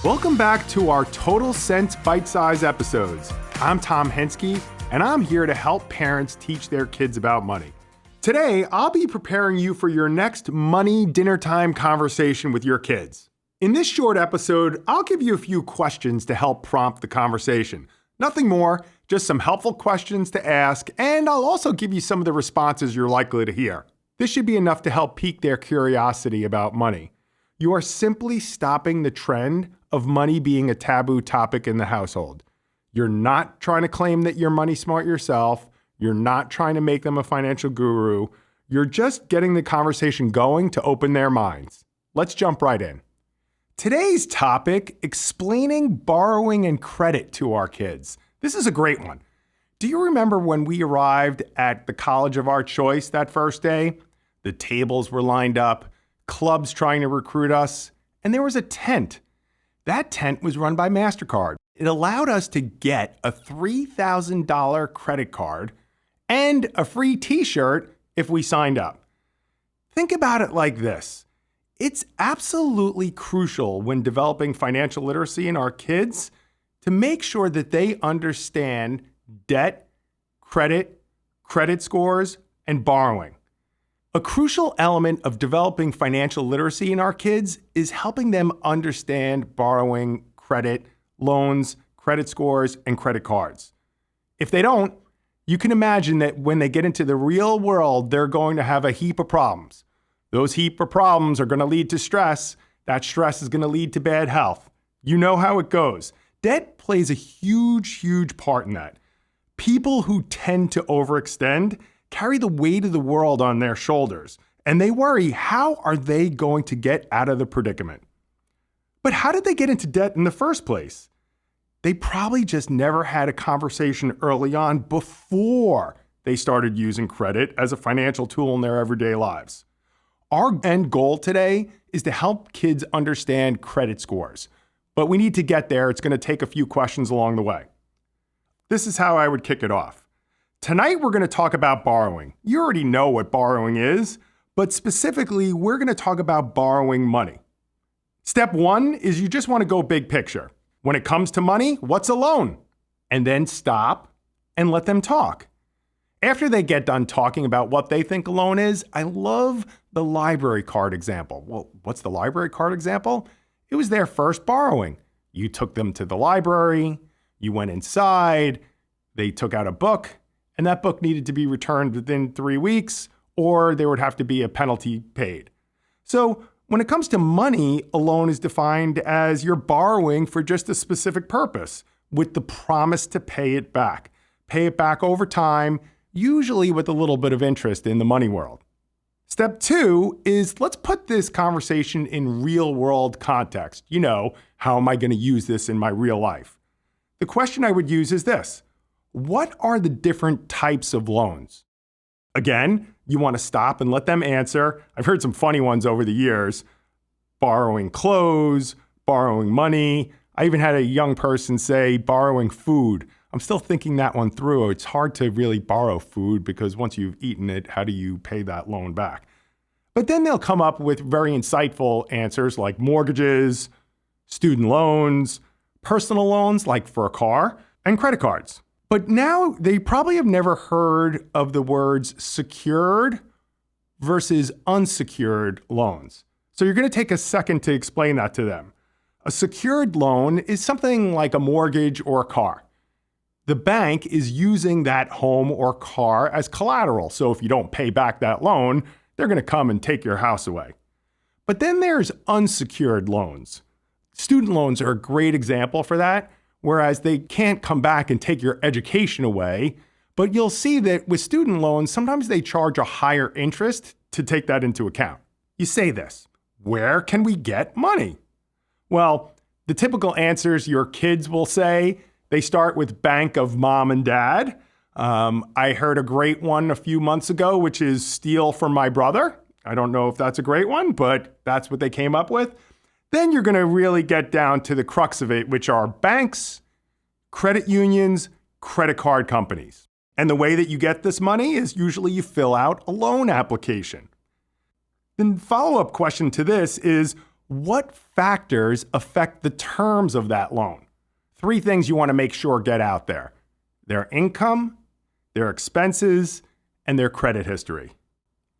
Welcome back to our Total Sense Bite-Size episodes. I'm Tom Henske, and I'm here to help parents teach their kids about money. Today, I'll be preparing you for your next money dinner time conversation with your kids. In this short episode, I'll give you a few questions to help prompt the conversation. Nothing more, just some helpful questions to ask, and I'll also give you some of the responses you're likely to hear. This should be enough to help pique their curiosity about money. You are simply stopping the trend of money being a taboo topic in the household. You're not trying to claim that you're money smart yourself. You're not trying to make them a financial guru. You're just getting the conversation going to open their minds. Let's jump right in. Today's topic, explaining borrowing and credit to our kids. This is a great one. Do you remember when we arrived at the college of our choice that first day? The tables were lined up, clubs trying to recruit us, and there was a tent. That tent was run by MasterCard. It allowed us to get a $3,000 credit card and a free t-shirt if we signed up. Think about it like this. It's absolutely crucial when developing financial literacy in our kids to make sure that they understand debt, credit scores, and borrowing. A crucial element of developing financial literacy in our kids is helping them understand borrowing, credit, loans, credit scores, and credit cards. If they don't, you can imagine that when they get into the real world, they're going to have a heap of problems. Those heap of problems are going to lead to stress. That stress is going to lead to bad health. You know how it goes. Debt plays a huge part in that. People who tend to overextend carry the weight of the world on their shoulders, and they worry, how are they going to get out of the predicament? But how did they get into debt in the first place? They probably just never had a conversation early on before they started using credit as a financial tool in their everyday lives. Our end goal today is to help kids understand credit scores, but we need to get there. It's going to take a few questions along the way. This is how I would kick it off. Tonight, we're going to talk about borrowing. You already know what borrowing is, but specifically, we're going to talk about borrowing money. Step one is you just want to go big picture. When it comes to money, what's a loan? And then stop and let them talk. After they get done talking about what they think a loan is, I love the library card example. Well, what's the library card example? It was their first borrowing. You took them to the library, you went inside, they took out a book, and that book needed to be returned within 3 weeks, or there would have to be a penalty paid. So when it comes to money, a loan is defined as you're borrowing for just a specific purpose with the promise to pay it back. Pay it back over time, usually with a little bit of interest in the money world. Step two is let's put this conversation in real world context. You know, how am I going to use this in my real life? The question I would use is this. What are the different types of loans? Again, you want to stop and let them answer. I've heard some funny ones over the years. Borrowing clothes, borrowing money. I even had a young person say borrowing food. I'm still thinking that one through. It's hard to really borrow food because once you've eaten it, how do you pay that loan back? But then they'll come up with very insightful answers like mortgages, student loans, personal loans like for a car, and credit cards. But now they probably have never heard of the words secured versus unsecured loans. So you're going to take a second to explain that to them. A secured loan is something like a mortgage or a car. The bank is using that home or car as collateral. So if you don't pay back that loan, they're going to come and take your house away. But then there's unsecured loans. Student loans are a great example for that. Whereas they can't come back and take your education away. But you'll see that with student loans, sometimes they charge a higher interest to take that into account. You say this, where can we get money? Well, the typical answers your kids will say, they start with bank of mom and dad. I heard a great one a few months ago, which is steal from my brother. I don't know if that's a great one, but that's what they came up with. Then you're going to really get down to the crux of it, which are banks, credit unions, credit card companies. And the way that you get this money is usually you fill out a loan application. The follow-up question to this is, what factors affect the terms of that loan? 3 things you want to make sure get out there: their income, their expenses, and their credit history.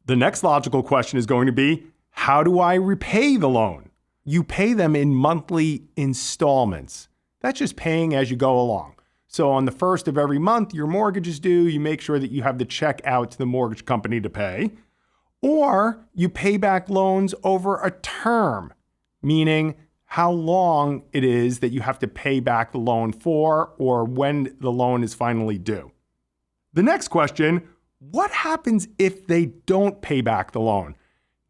The next logical question is going to be, how do I repay the loan? You pay them in monthly installments. That's just paying as you go along. So on the first of every month, your mortgage is due. You make sure that you have the check out to the mortgage company to pay. Or you pay back loans over a term, meaning how long it is that you have to pay back the loan for or when the loan is finally due. The next question, what happens if they don't pay back the loan?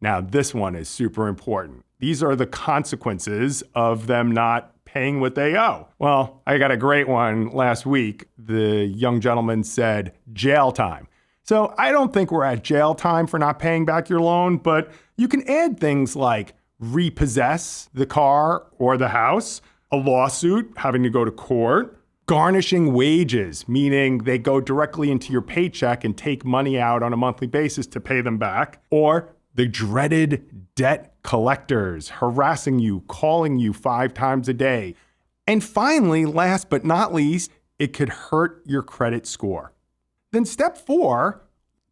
Now, this one is super important. These are the consequences of them not paying what they owe. Well, I got a great one last week. The young gentleman said jail time. So I don't think we're at jail time for not paying back your loan, but you can add things like repossess the car or the house, a lawsuit, having to go to court, garnishing wages, meaning they go directly into your paycheck and take money out on a monthly basis to pay them back, or the dreaded debt collectors harassing you, calling you 5 times a day. And finally, last but not least, it could hurt your credit score. Then step 4,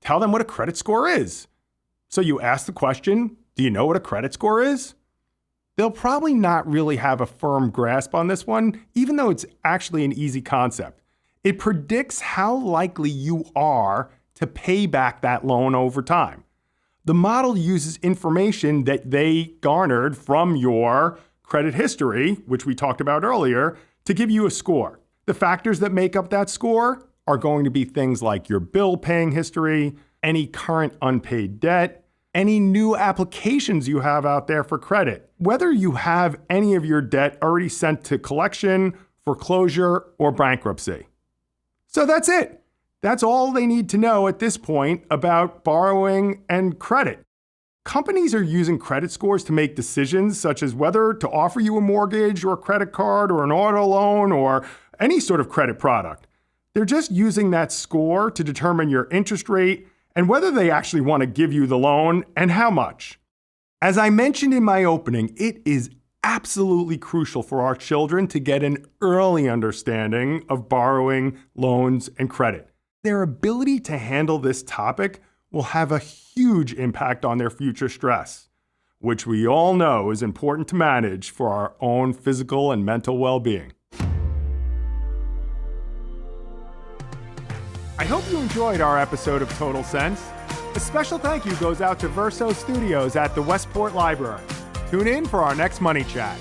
tell them what a credit score is. So you ask the question, do you know what a credit score is? They'll probably not really have a firm grasp on this one, even though it's actually an easy concept. It predicts how likely you are to pay back that loan over time. The model uses information that they garnered from your credit history, which we talked about earlier, to give you a score. The factors that make up that score are going to be things like your bill paying history, any current unpaid debt, any new applications you have out there for credit, whether you have any of your debt already sent to collection, foreclosure, or bankruptcy. So that's it. That's all they need to know at this point about borrowing and credit. Companies are using credit scores to make decisions such as whether to offer you a mortgage or a credit card or an auto loan or any sort of credit product. They're just using that score to determine your interest rate and whether they actually want to give you the loan and how much. As I mentioned in my opening, it is absolutely crucial for our children to get an early understanding of borrowing, loans, and credit. Their ability to handle this topic will have a huge impact on their future stress, which we all know is important to manage for our own physical and mental well-being. I hope you enjoyed our episode of Total Sense. A special thank you goes out to Verso Studios at the Westport Library. Tune in for our next Money Chat.